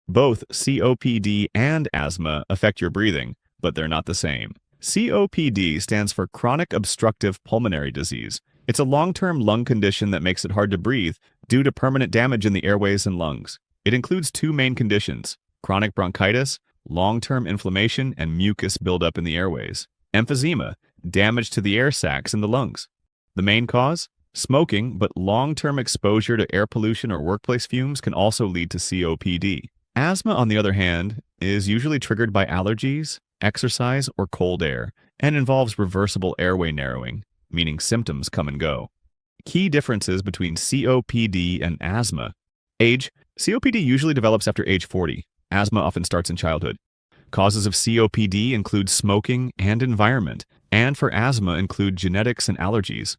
Both COPD and asthma affect your breathing, but they're not the same. COPD stands for chronic obstructive pulmonary disease. It's a long-term lung condition that makes it hard to breathe due to permanent damage in the airways and lungs. It includes two main conditions: chronic bronchitis, long-term inflammation and mucus buildup in the airways; emphysema, damage to the air sacs in the lungs. The main cause? Smoking, but long-term exposure to air pollution or workplace fumes can also lead to COPD. Asthma, on the other hand, is usually triggered by allergies, exercise, or cold air, and involves reversible airway narrowing, meaning symptoms come and go. Key differences between COPD and asthma. Age. COPD usually develops after age 40. Asthma often starts in childhood. Causes of COPD include smoking and environment, and for asthma include genetics and allergies.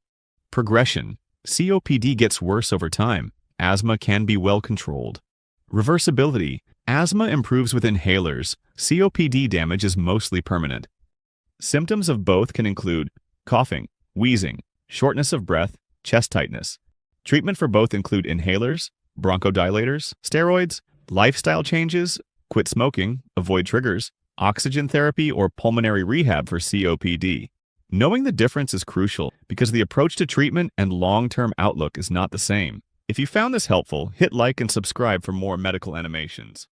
Progression. COPD gets worse over time. Asthma can be well controlled. Reversibility. Asthma improves with inhalers. COPD damage is mostly permanent. Symptoms of both can include coughing, wheezing, shortness of breath, chest tightness. Treatment for both include inhalers, bronchodilators, steroids, lifestyle changes, quit smoking, avoid triggers, oxygen therapy, or pulmonary rehab for COPD. Knowing the difference is crucial because the approach to treatment and long-term outlook is not the same. If you found this helpful, hit like and subscribe for more medical animations.